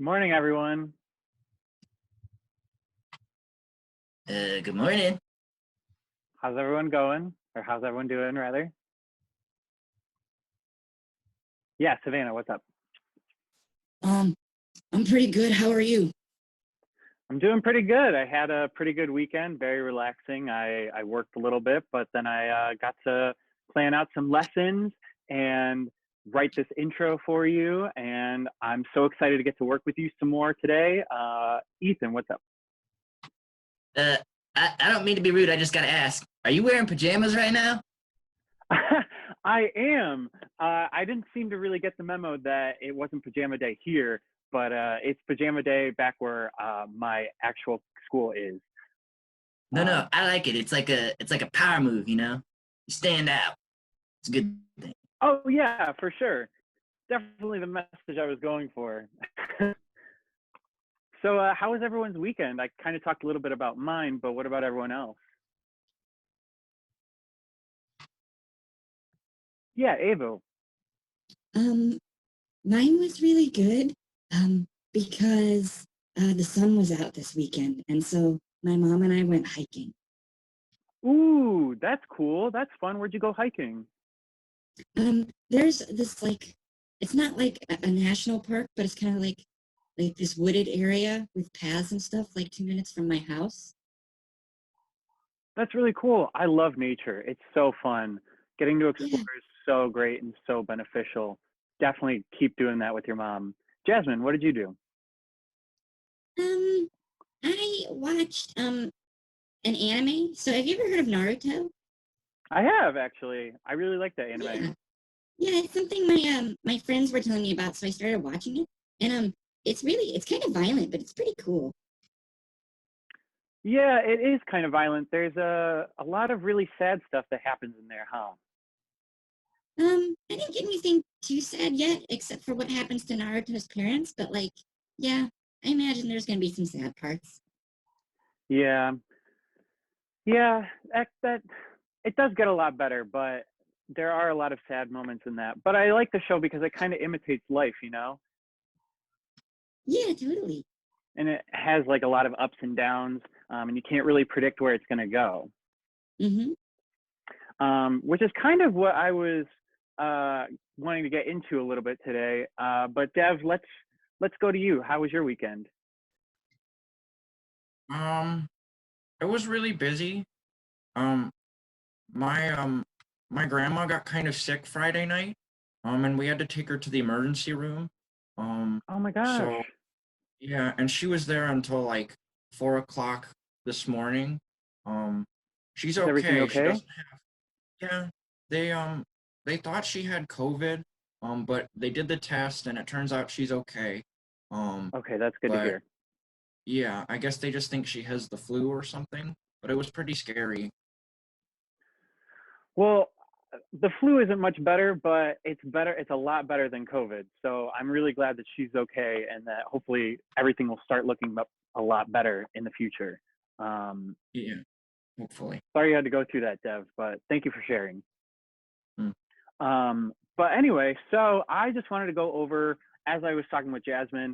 Good morning, everyone. Good morning. How's everyone going? Or how's everyone doing, rather? Yeah, Savannah, what's up? Um, I'm pretty good. How are you? I'm doing pretty good. I had a pretty good weekend, very relaxing. I worked a little bit, but then I got to plan out some lessons and write this intro for you. And I'm so excited to get to work with you some more today. Ethan, what's up? Uh, I don't mean to be rude. I just gotta ask. Are you wearing pajamas right now? I am. I didn't seem to really get the memo that it wasn't pajama day here, but it's pajama day back where my actual school is. No, Um, no. I like it. It's like a power move. You stand out. It's a good thing. oh yeah, for sure. Definitely the message I was going for. So, how was everyone's weekend? I kind of talked a little bit about mine, but what about everyone else? Yeah, Avo. Um, Mine was really good. Because the sun was out this weekend, and so my mom and I went hiking. Ooh, that's cool. That's fun. Where'd you go hiking? There's this like, it's not like a national park, but it's kind of like this wooded area with paths and stuff, like 2 minutes from my house. That's really cool. I love nature. It's so fun. Getting to explore Yeah. is so great and so beneficial. Definitely keep doing that with your mom. Jasmine, what did you do? Um, I watched an anime. So have you ever heard of Naruto? I have actually. I really like that anime. Yeah. Yeah, it's something my friends were telling me about, so I started watching it. And it's kind of violent, but it's pretty cool. Yeah, it is kind of violent. There's a lot of really sad stuff that happens in there, huh? I didn't get anything too sad yet, except for what happens to Naruto's parents, but like, yeah, I imagine there's gonna be some sad parts. Yeah. Yeah, that it does get a lot better, but there are a lot of sad moments in that. But I like the show because it kind of imitates life, you know? Yeah, totally. And it has like a lot of ups and downs, and you can't really predict where it's going to go. Mm-hmm. Which is kind of what I was wanting to get into a little bit today. But Dev, let's go to you. How was your weekend? Um, it was really busy. Um, my my grandma got kind of sick Friday night. And we had to take her to the emergency room. Um, Oh my gosh, so yeah, and she was there until like 4 o'clock this morning. Um, she's is everything okay. She okay? doesn't have, yeah, they they thought she had COVID, but they did the test and it turns out she's okay. Um, Okay, that's good to but hear. yeah, I guess they just think she has the flu or something, but it was pretty scary. Well, the flu isn't much better, but it's better. It's a lot better than COVID. So I'm really glad that she's okay, and that hopefully everything will start looking a lot better in the future. Um, Yeah, hopefully. Sorry you had to go through that, Dev, but thank you for sharing. Mm. But anyway, so I just wanted to go over, as I was talking with Jasmine,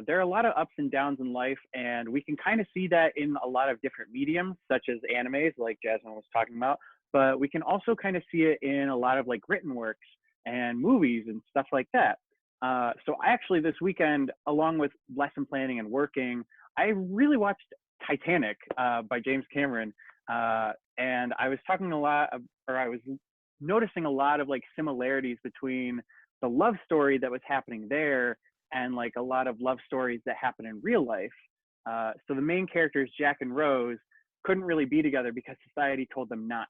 there are a lot of ups and downs in life, and we can kind of see that in a lot of different mediums, such as animes, like Jasmine was talking about. But we can also kind of see it in a lot of like written works and movies and stuff like that. So I actually this weekend, along with lesson planning and working, I really watched Titanic by James Cameron, and I was talking a lot, or I was noticing a lot of like similarities between the love story that was happening there and like a lot of love stories that happen in real life. So the main characters, Jack and Rose, couldn't really be together because society told them not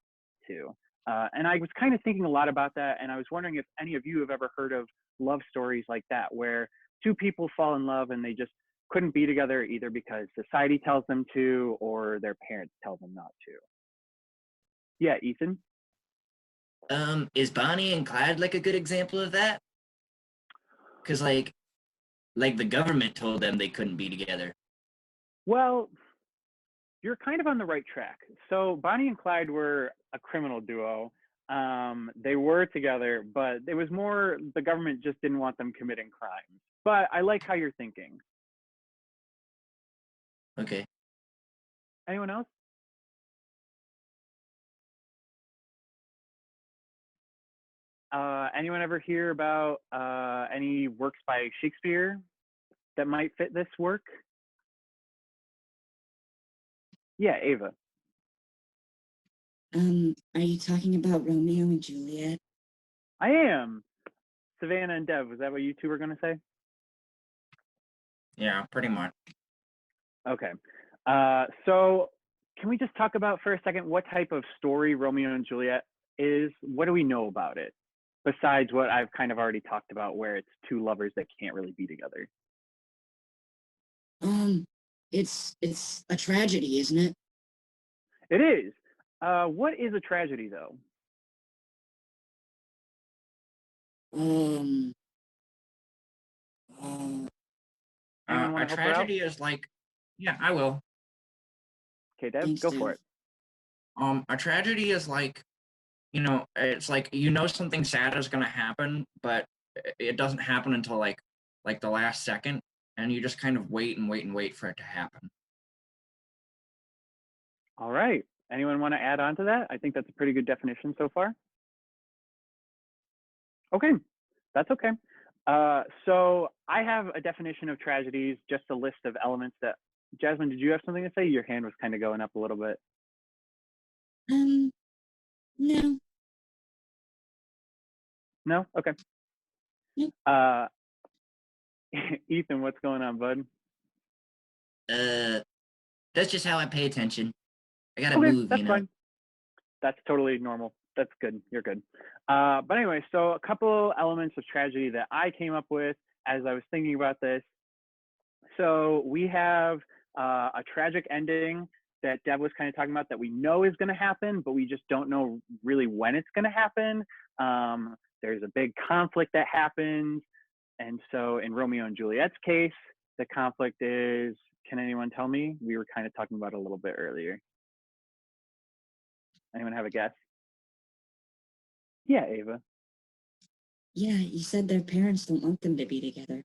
to. And I was kind of thinking a lot about that, and I was wondering if any of you have ever heard of love stories like that, where two people fall in love and they just couldn't be together either because society tells them to or their parents tell them not to. Yeah, Ethan. Is Bonnie and Clyde like a good example of that? Because like the government told them they couldn't be together. Well, you're kind of on the right track. So Bonnie and Clyde were a criminal duo. They were together, but it was more the government just didn't want them committing crimes. But I like how you're thinking. Okay. Anyone else? Anyone ever hear about any works by Shakespeare that might fit this work? Yeah, Ava. Are you talking about Romeo and Juliet? I am. Savannah and Dev, was that what you two were going to say? Yeah, pretty much. Okay. So can we just talk about for a second what type of story Romeo and Juliet is? What do we know about it? Besides what I've kind of already talked about, where it's two lovers that can't really be together. It's a tragedy, isn't it? It is. What is a tragedy, though? Um, Anyone want A to help her out? tragedy is like, yeah, I will. Okay, Dev, thanks, go for Dev. it. A tragedy is like, it's like something sad is gonna happen, but it doesn't happen until like the last second, and you just kind of wait and wait and wait for it to happen. All right. Anyone want to add on to that? I think that's a pretty good definition so far. Okay, that's okay. So I have a definition of tragedies, just a list of elements that. Jasmine, did you have something to say? Your hand was kind of going up a little bit. No. No? Okay. Nope. Ethan, what's going on, bud? That's just how I pay attention. I gotta Okay, move, that's fine. That's totally normal. That's good. You're good. But anyway, so a couple elements of tragedy that I came up with as I was thinking about this. So we have a tragic ending that Deb was kind of talking about that we know is going to happen, but we just don't know really when it's going to happen. There's a big conflict that happens. And so in Romeo and Juliet's case, the conflict is, can anyone tell me? We were kind of talking about it a little bit earlier. Anyone have a guess? Yeah, Ava. Yeah, you said their parents don't want them to be together.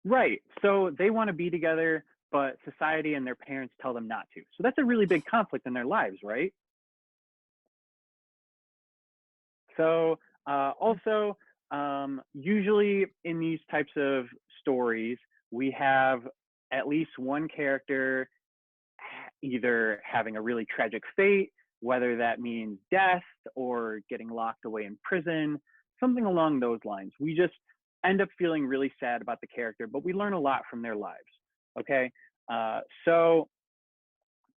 Right. So they want to be together, but society and their parents tell them not to. So that's a really big conflict in their lives, right? So also, usually in these types of stories, we have at least one character either having a really tragic fate, whether that means death or getting locked away in prison, something along those lines. We just end up feeling really sad about the character, but we learn a lot from their lives. Okay. So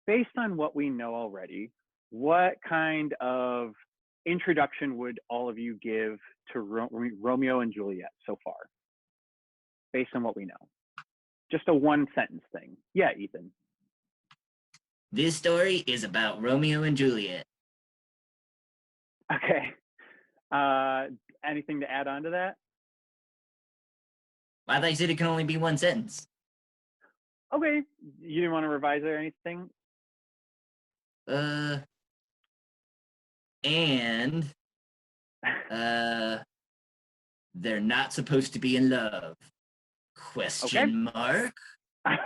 based on what we know already, what kind of introduction would all of you give to Romeo and Juliet so far, based on what we know? Just a one sentence thing. Yeah, Ethan. This story is about Romeo and Juliet. Okay. Anything to add on to that? I thought you said it can only be one sentence. Okay. You didn't want to revise it or anything? And they're not supposed to be in love. Question mark?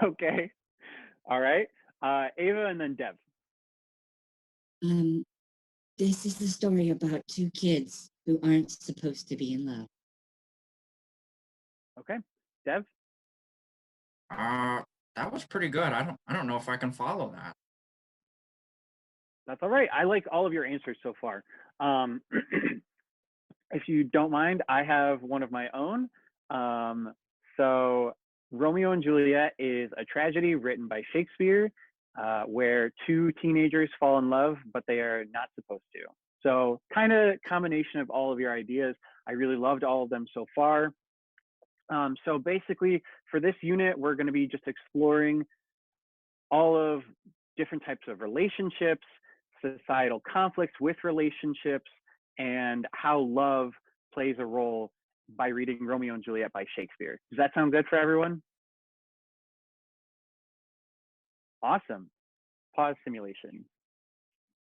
Okay. All right. Ava and then Dev. This is the story about two kids who aren't supposed to be in love. Okay. Dev? That was pretty good. I don't know if I can follow that. That's all right. I like all of your answers so far. If you don't mind, I have one of my own. So Romeo and Juliet is a tragedy written by Shakespeare, where two teenagers fall in love, but they are not supposed to. So kind of combination of all of your ideas. I really loved all of them so far. So basically for this unit, we're going to be just exploring all of different types of relationships, societal conflicts with relationships, and how love plays a role by reading Romeo and Juliet by Shakespeare. Does that sound good for everyone? Awesome. Pause simulation.